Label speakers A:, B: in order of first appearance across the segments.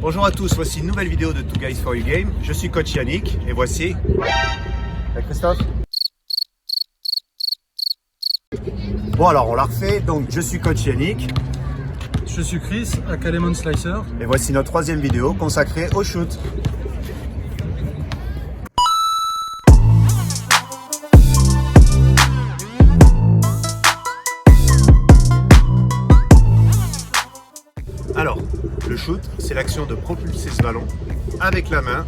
A: Bonjour à tous, voici une nouvelle vidéo de Two Guys for You Game. Je suis coach Yannick et voici... Christophe. Bon alors on l'a refait, donc je suis coach Yannick.
B: Je suis Chris, aka Lemon Slicer.
A: Et voici notre troisième vidéo consacrée au shoot. Alors, le shoot, c'est l'action de propulser ce ballon avec la main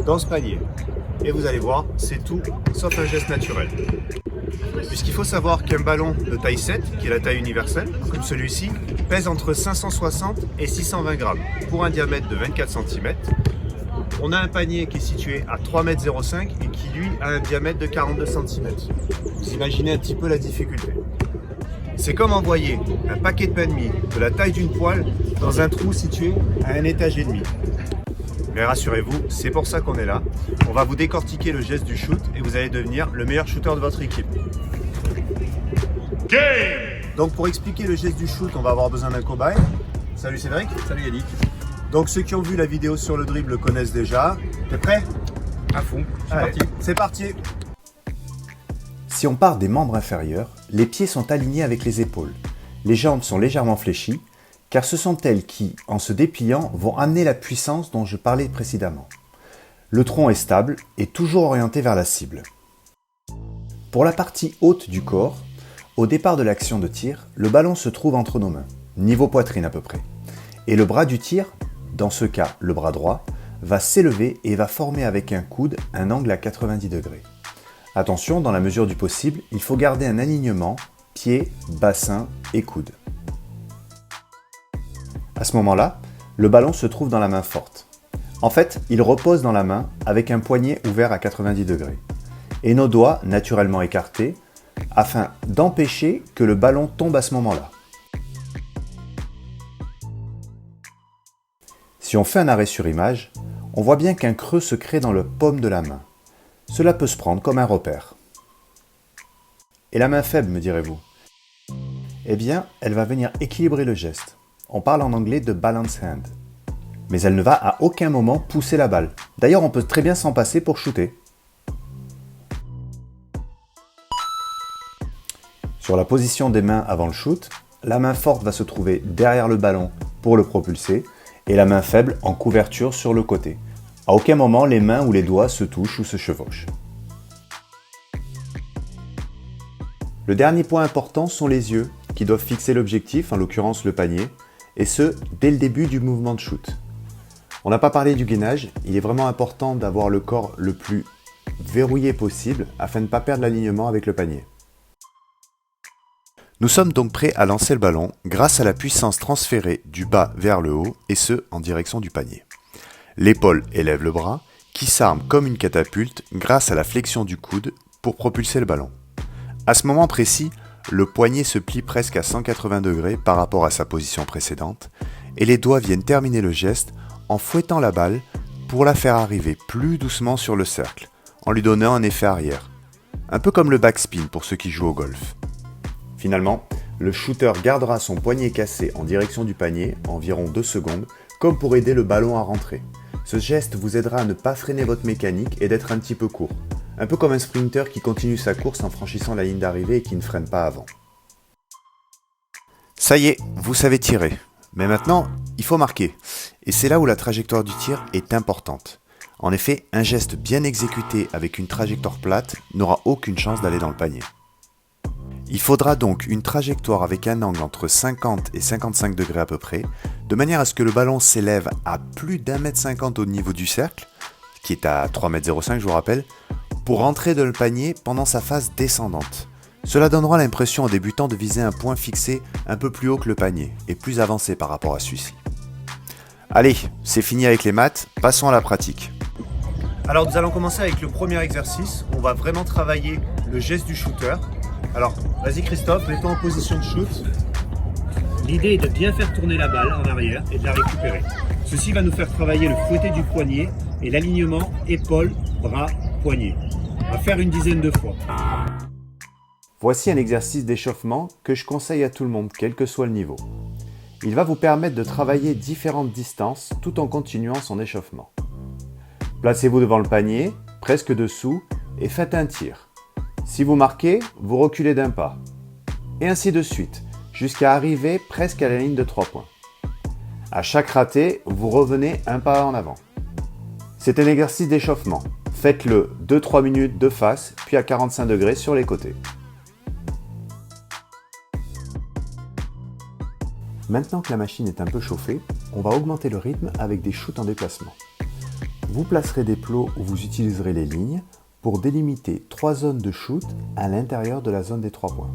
A: dans ce panier. Et vous allez voir, c'est tout sauf un geste naturel. Puisqu'il faut savoir qu'un ballon de taille 7, qui est la taille universelle, comme celui-ci, pèse entre 560 et 620 grammes pour un diamètre de 24 cm. On a un panier qui est situé à 3,05 m et qui lui a un diamètre de 42 cm. Vous imaginez un petit peu la difficulté. C'est comme envoyer un paquet de pain de mie de la taille d'une poêle dans un trou situé à un étage et demi. Mais rassurez-vous, c'est pour ça qu'on est là. On va vous décortiquer le geste du shoot et vous allez devenir le meilleur shooter de votre équipe. Game! Donc pour expliquer le geste du shoot, on va avoir besoin d'un cobaye. Salut Cédric.
B: Salut Yannick.
A: Donc ceux qui ont vu la vidéo sur le dribble le connaissent déjà. T'es prêt?
B: À fond,
A: c'est parti.
C: Si on part des membres inférieurs, les pieds sont alignés avec les épaules. Les jambes sont légèrement fléchies, car ce sont elles qui, en se dépliant, vont amener la puissance dont je parlais précédemment. Le tronc est stable et toujours orienté vers la cible. Pour la partie haute du corps, au départ de l'action de tir, le ballon se trouve entre nos mains, niveau poitrine à peu près. Et le bras du tir, dans ce cas le bras droit, va s'élever et va former avec un coude un angle à 90 degrés. Attention, dans la mesure du possible, il faut garder un alignement pied, bassin et coude. À ce moment-là, le ballon se trouve dans la main forte. En fait, il repose dans la main avec un poignet ouvert à 90 degrés et nos doigts naturellement écartés afin d'empêcher que le ballon tombe à ce moment-là. Si on fait un arrêt sur image, on voit bien qu'un creux se crée dans le paume de la main. Cela peut se prendre comme un repère. Et la main faible, me direz-vous? Eh bien, elle va venir équilibrer le geste. On parle en anglais de balance hand. Mais elle ne va à aucun moment pousser la balle. D'ailleurs, on peut très bien s'en passer pour shooter. Sur la position des mains avant le shoot, la main forte va se trouver derrière le ballon pour le propulser et la main faible en couverture sur le côté. À aucun moment, les mains ou les doigts se touchent ou se chevauchent. Le dernier point important sont les yeux, qui doivent fixer l'objectif, en l'occurrence le panier, et ce, dès le début du mouvement de shoot. On n'a pas parlé du gainage, il est vraiment important d'avoir le corps le plus verrouillé possible afin de ne pas perdre l'alignement avec le panier. Nous sommes donc prêts à lancer le ballon grâce à la puissance transférée du bas vers le haut, et ce, en direction du panier. L'épaule élève le bras, qui s'arme comme une catapulte grâce à la flexion du coude pour propulser le ballon. À ce moment précis, le poignet se plie presque à 180 degrés par rapport à sa position précédente et les doigts viennent terminer le geste en fouettant la balle pour la faire arriver plus doucement sur le cercle, en lui donnant un effet arrière. Un peu comme le backspin pour ceux qui jouent au golf. Finalement, le shooter gardera son poignet cassé en direction du panier environ 2 secondes, comme pour aider le ballon à rentrer. Ce geste vous aidera à ne pas freiner votre mécanique et d'être un petit peu court. Un peu comme un sprinter qui continue sa course en franchissant la ligne d'arrivée et qui ne freine pas avant. Ça y est, vous savez tirer. Mais maintenant, il faut marquer. Et c'est là où la trajectoire du tir est importante. En effet, un geste bien exécuté avec une trajectoire plate n'aura aucune chance d'aller dans le panier. Il faudra donc une trajectoire avec un angle entre 50 et 55 degrés à peu près, de manière à ce que le ballon s'élève à plus d'1,50 m au niveau du cercle, qui est à 3,05 m je vous rappelle, pour rentrer dans le panier pendant sa phase descendante. Cela donnera l'impression aux débutants de viser un point fixé un peu plus haut que le panier, et plus avancé par rapport à celui-ci. Allez, c'est fini avec les maths, passons à la pratique.
A: Alors nous allons commencer avec le premier exercice. On va vraiment travailler le geste du shooter. Alors, vas-y Christophe, mets-toi en position de shoot. L'idée est de bien faire tourner la balle en arrière et de la récupérer. Ceci va nous faire travailler le fouetté du poignet et l'alignement épaule, bras, poignet. On va faire une dizaine de fois.
C: Voici un exercice d'échauffement que je conseille à tout le monde, quel que soit le niveau. Il va vous permettre de travailler différentes distances tout en continuant son échauffement. Placez-vous devant le panier, presque dessous, et faites un tir. Si vous marquez, vous reculez d'un pas. Et ainsi de suite, jusqu'à arriver presque à la ligne de 3 points. À chaque raté, vous revenez un pas en avant. C'est un exercice d'échauffement. Faites-le 2-3 minutes de face, puis à 45 degrés sur les côtés. Maintenant que la machine est un peu chauffée, on va augmenter le rythme avec des shoots en déplacement. Vous placerez des plots où vous utiliserez les lignes pour délimiter 3 zones de shoot à l'intérieur de la zone des 3 points.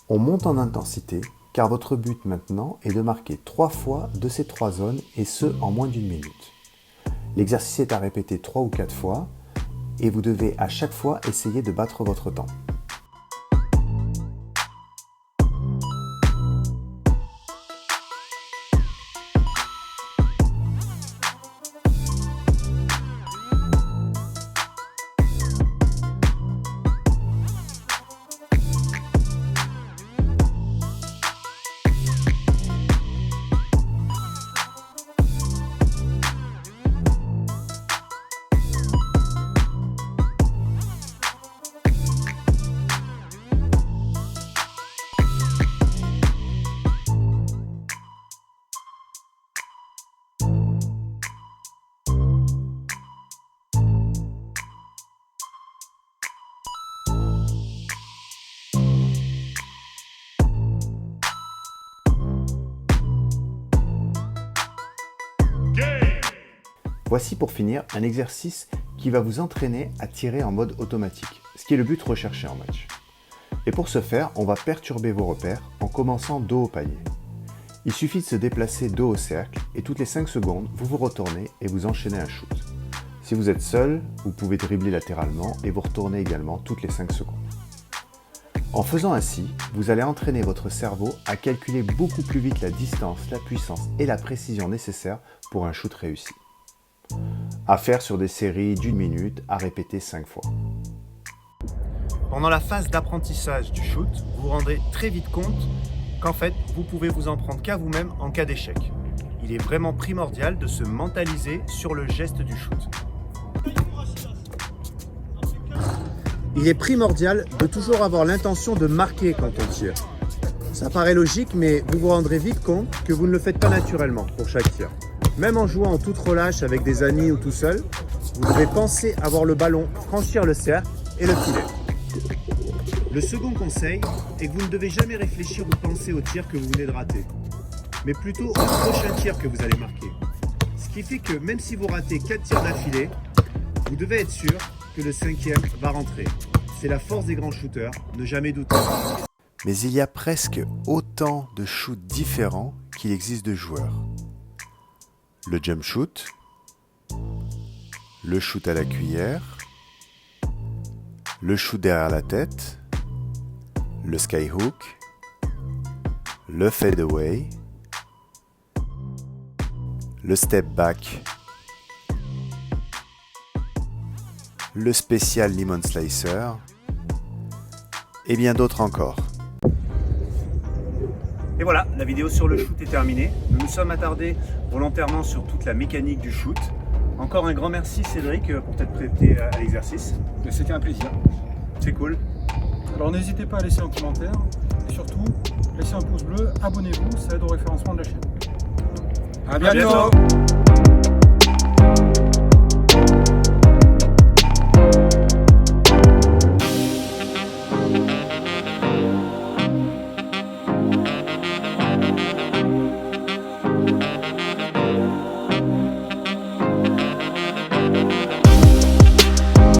C: On monte en intensité car votre but maintenant est de marquer 3 fois de ces 3 zones et ce en moins d'1 minute. L'exercice est à répéter 3 ou 4 fois et vous devez à chaque fois essayer de battre votre temps. Voici pour finir un exercice qui va vous entraîner à tirer en mode automatique, ce qui est le but recherché en match. Et pour ce faire, on va perturber vos repères en commençant dos au panier. Il suffit de se déplacer dos au cercle et toutes les 5 secondes, vous vous retournez et vous enchaînez un shoot. Si vous êtes seul, vous pouvez dribbler latéralement et vous retourner également toutes les 5 secondes. En faisant ainsi, vous allez entraîner votre cerveau à calculer beaucoup plus vite la distance, la puissance et la précision nécessaires pour un shoot réussi. À faire sur des séries d'1 minute à répéter 5 fois.
A: Pendant la phase d'apprentissage du shoot, vous vous rendrez très vite compte qu'en fait, vous pouvez vous en prendre qu'à vous-même en cas d'échec. Il est vraiment primordial de se mentaliser sur le geste du shoot. Il est primordial de toujours avoir l'intention de marquer quand on tire. Ça paraît logique, mais vous vous rendrez vite compte que vous ne le faites pas naturellement pour chaque tir. Même en jouant en toute relâche avec des amis ou tout seul, vous devez penser à voir le ballon franchir le cercle et le filet. Le second conseil est que vous ne devez jamais réfléchir ou penser au tir que vous venez de rater, mais plutôt au prochain tir que vous allez marquer. Ce qui fait que même si vous ratez 4 tirs d'affilée, vous devez être sûr que le 5e va rentrer. C'est la force des grands shooters, ne jamais douter.
C: Mais il y a presque autant de shoots différents qu'il existe de joueurs. Le jump shoot, le shoot à la cuillère, le shoot derrière la tête, le skyhook, le fadeaway, le step back, le spécial lemon slicer et bien d'autres encore.
A: Et voilà, la vidéo sur le shoot est terminée. Nous nous sommes attardés volontairement sur toute la mécanique du shoot. Encore un grand merci Cédric pour t'être prêté à l'exercice.
B: C'était un plaisir.
A: C'est cool.
B: Alors n'hésitez pas à laisser un commentaire et surtout, laissez un pouce bleu, abonnez-vous, ça aide au référencement de la chaîne.
A: À bientôt.